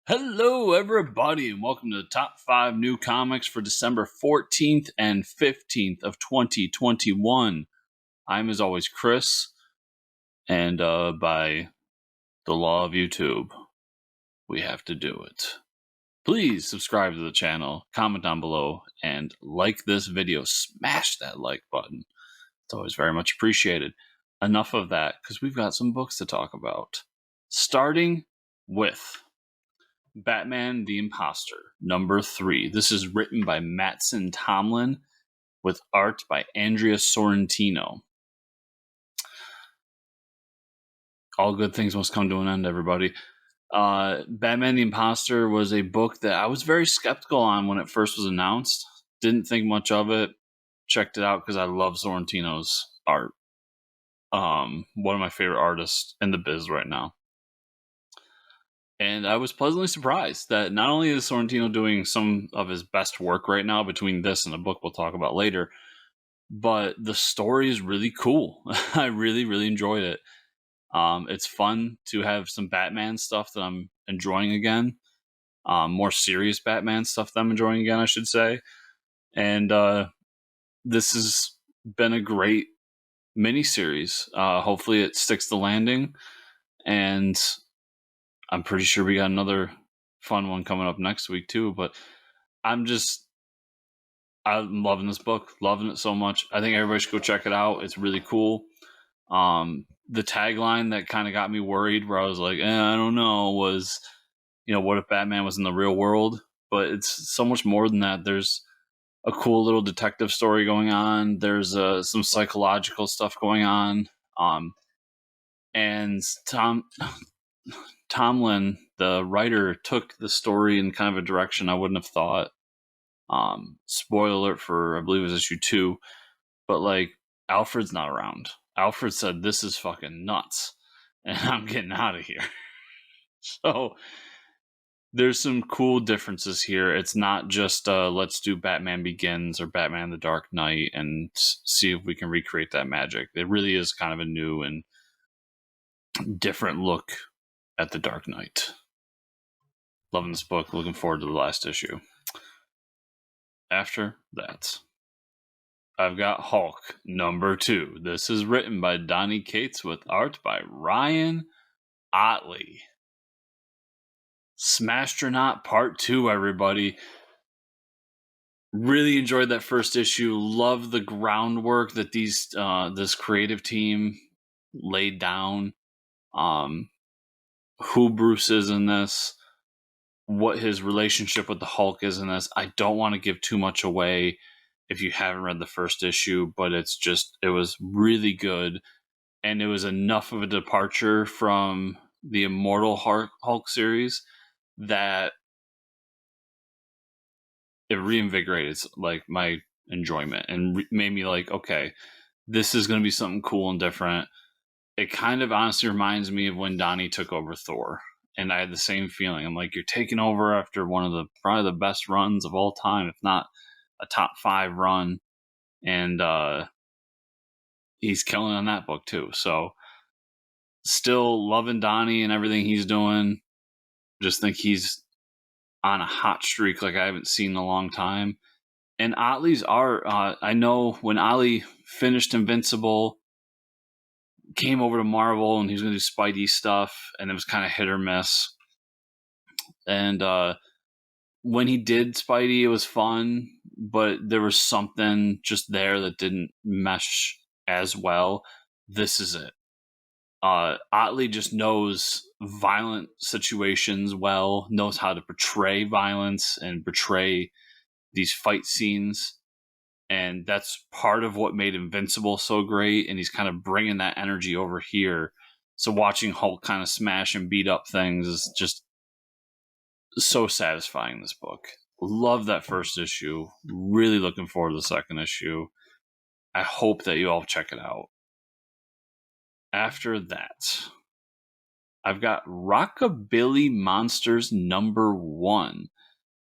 Hello, everybody, and welcome to the top 5 new comics for December 14th and 15th of 2021. I'm, as always, Chris, and by the law of YouTube, we have to do it. Please subscribe to the channel, comment down below, and like this video. Smash that like button. It's always very much appreciated. Enough of that, because we've got some books to talk about. Starting with Batman the Imposter, number 3. This is written by Mattson Tomlin with art by Art-Andrea Sorrentino. All good things must come to an end, everybody. Batman the Imposter was a book that I was very skeptical on when it first was announced. Didn't think much of it. Checked it out because I love Sorrentino's art. One of my favorite artists in the biz right now. And I was pleasantly surprised that not only is Sorrentino doing some of his best work right now between this and a book we'll talk about later, but the story is really cool. I really, really enjoyed it. It's fun to have some Batman stuff that I'm enjoying again. More serious Batman stuff that I'm enjoying again, I should say. And this has been a great miniseries. Hopefully it sticks the landing. And I'm pretty sure we got another fun one coming up next week too, but I'm loving this book, loving it so much. I think everybody should go check it out. It's really cool. The tagline that kind of got me worried, where I was like, I don't know, was, what if Batman was in the real world? But it's so much more than that. There's a cool little detective story going on. There's some psychological stuff going on. And Tomlin, the writer, took the story in kind of a direction I wouldn't have thought. Spoiler alert for, I believe it was issue 2, but like, Alfred's not around. Alfred said, "This is fucking nuts, and I'm getting out of here." So there's some cool differences here. It's not just let's do Batman Begins or Batman the Dark Knight and see if we can recreate that magic. It really is kind of a new and different look at the Dark Knight. Loving this book. Looking forward to the last issue. After that, I've got Hulk, number 2. This is written by Donny Cates with art by Ryan Ottley. Smastronaut Part 2, everybody. Really enjoyed that first issue. Love the groundwork that this creative team laid down. Who Bruce is in this, what his relationship with the Hulk is in this. I don't want to give too much away if you haven't read the first issue, but it was really good, and it was enough of a departure from the Immortal Hulk series that it reinvigorated like my enjoyment and made me like, okay, this is going to be something cool and different. It kind of honestly reminds me of when Donnie took over Thor, and I had the same feeling. I'm like, you're taking over after one of probably the best runs of all time, if not a top 5 run, and he's killing on that book too. So still loving Donnie and everything he's doing. Just think he's on a hot streak like I haven't seen in a long time. And Otley's art, I know when Ottley finished Invincible, came over to Marvel, and he was going to do Spidey stuff, and it was kind of hit or miss. And when he did Spidey, it was fun, but there was something just there that didn't mesh as well. This is it. Ottley just knows violent situations well, knows how to portray violence and portray these fight scenes. And that's part of what made Invincible so great. And he's kind of bringing that energy over here. So watching Hulk kind of smash and beat up things is just so satisfying, this book. Love that first issue. Really looking forward to the second issue. I hope that you all check it out. After that, I've got Rockabilly Monsters number 1.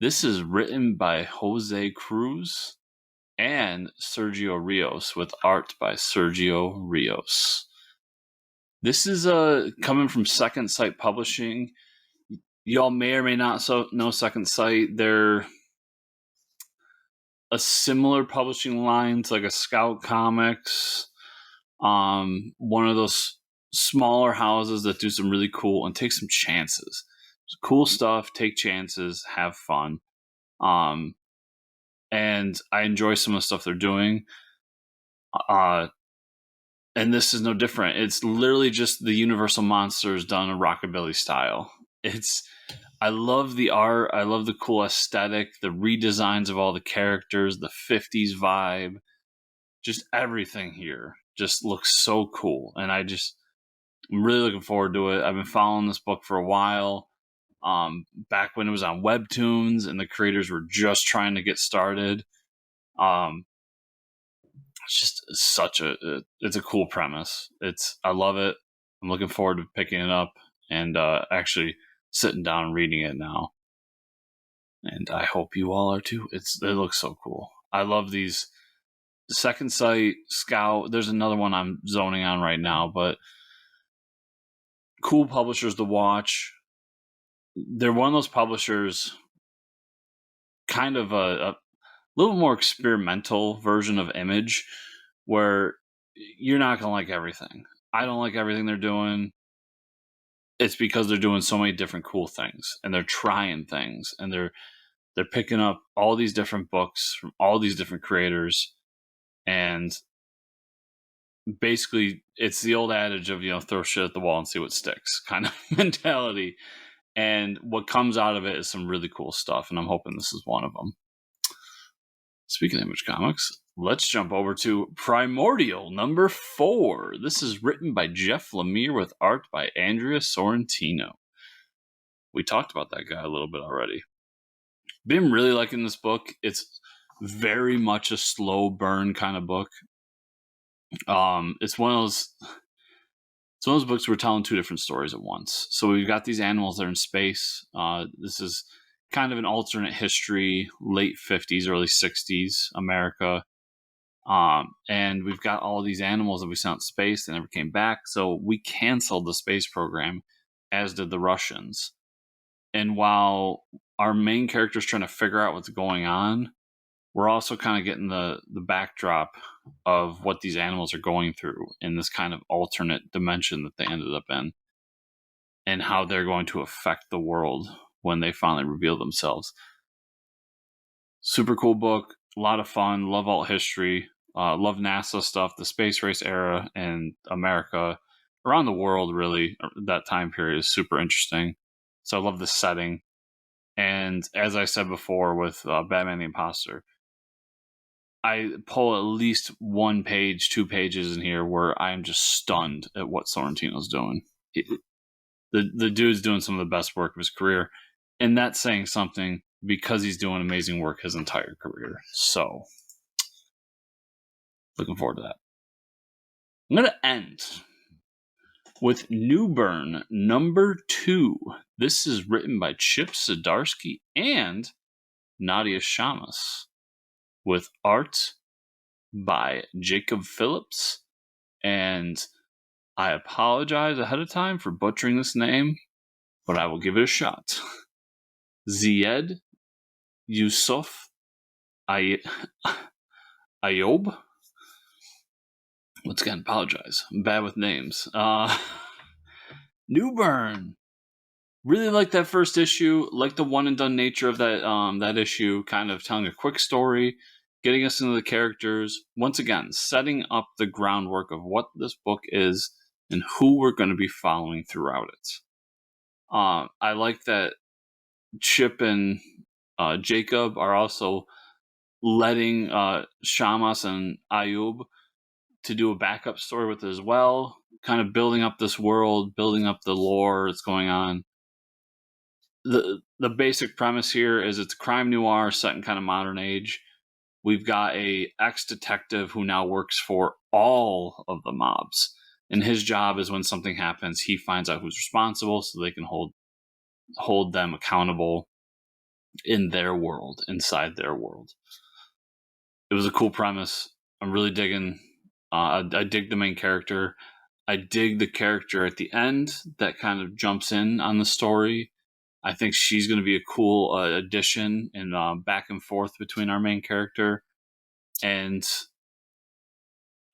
This is written by Jose Cruz and Sergio Rios with art by Sergio Rios. This is coming from Second Sight Publishing. Y'all may or may not know Second Sight. They're a similar publishing line to like a Scout Comics. One of those smaller houses that do some really cool and take some chances. Cool stuff, take chances, have fun. And I enjoy some of the stuff they're doing. And this is no different. It's literally just the Universal Monsters done a Rockabilly style. I love the art. I love the cool aesthetic, the redesigns of all the characters, the 50s vibe. Just everything here just looks so cool. And I'm really looking forward to it. I've been following this book for a while. Back when it was on Webtoons and the creators were just trying to get started. It's just it's a cool premise. I love it. I'm looking forward to picking it up and actually sitting down and reading it now. And I hope you all are too. It looks so cool. I love these Second Sight, Scout. There's another one I'm zoning on right now, but cool publishers to watch. They're one of those publishers, kind of a little more experimental version of Image, where you're not going to like everything. I don't like everything they're doing. It's because they're doing so many different cool things, and they're trying things, and they're picking up all these different books from all these different creators. And basically, it's the old adage of, throw shit at the wall and see what sticks kind of mentality. And what comes out of it is some really cool stuff, and I'm hoping this is one of them. Speaking of Image Comics, let's jump over to Primordial number 4. This is written by Jeff Lemire with art by Art-Andrea Sorrentino. We talked about that guy a little bit already. Been really liking this book. It's very much a slow burn kind of book. It's one of those books where we're telling two different stories at once. So we've got these animals that are in space. This is kind of an alternate history, late 50s, early 60s America. And we've got all these animals that we sent out to space that never came back. So we canceled the space program, as did the Russians. And while our main character is trying to figure out what's going on, we're also kind of getting the backdrop of what these animals are going through in this kind of alternate dimension that they ended up in, and how they're going to affect the world when they finally reveal themselves. Super cool book, a lot of fun, love alt history, love NASA stuff, the space race era, and America, around the world really, that time period is super interesting. So I love the setting. And as I said before with Batman the Imposter, I pull at least 1 page, 2 pages in here where I am just stunned at what Sorrentino's doing. The dude's doing some of the best work of his career, and that's saying something because he's doing amazing work his entire career. So, looking forward to that. I'm going to end with Newburn number 2. This is written by Chip Zdarsky and Nadia Shamas, with art by Jacob Phillips. And I apologize ahead of time for butchering this name, but I will give it a shot. Zied Yusuf Ayob. Once again, apologize. I'm bad with names. Newburn. Really like that first issue. Like the one and done nature of that issue. Kind of telling a quick story, getting us into the characters. Once again, setting up the groundwork of what this book is and who we're going to be following throughout it. I like that Chip and Jacob are also letting Shamas and Ayub to do a backup story with it as well, kind of building up this world, building up the lore that's going on. The basic premise here is it's crime noir set in kind of modern age. We've got a ex-detective who now works for all of the mobs, and his job is when something happens, he finds out who's responsible so they can hold them accountable in their world, inside their world. It was a cool premise. I'm really digging. I dig the main character. I dig the character at the end that kind of jumps in on the story I think she's going to be a cool addition and back and forth between our main character. And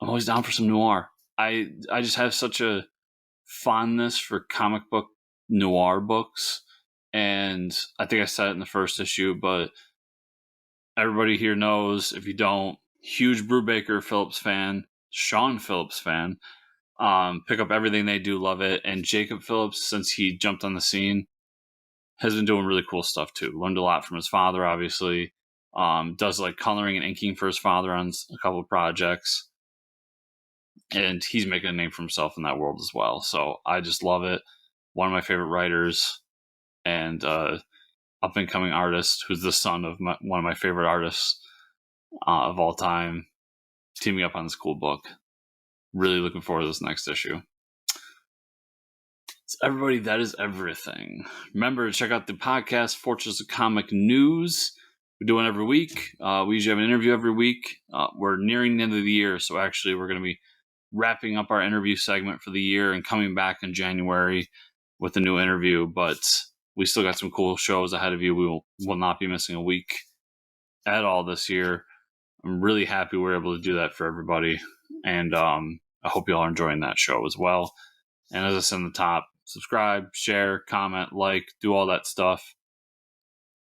I'm always down for some noir. I just have such a fondness for comic book noir books. And I think I said it in the first issue, but everybody here knows, if you don't, huge Brubaker Phillips fan, Sean Phillips fan. Pick up everything they do, love it. And Jacob Phillips, since he jumped on the scene, has been doing really cool stuff too. Learned a lot from his father, obviously. Does like coloring and inking for his father on a couple of projects. And he's making a name for himself in that world as well. So I just love it. One of my favorite writers and up and coming artist, who's the son of one of my favorite artists of all time, teaming up on this cool book. Really looking forward to this next issue. So everybody, that is everything. Remember to check out the podcast, Fortress of Comic News. We do one every week. We usually have an interview every week. We're nearing the end of the year, so actually we're going to be wrapping up our interview segment for the year and coming back in January with a new interview. But we still got some cool shows ahead of you. We will not be missing a week at all this year. I'm really happy we're able to do that for everybody. And I hope you all are enjoying that show as well. And as I said on the top, subscribe, share, comment, like, do all that stuff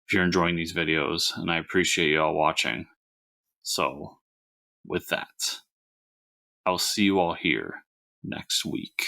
if you're enjoying these videos. And I appreciate you all watching. So with that, I'll see you all here next week.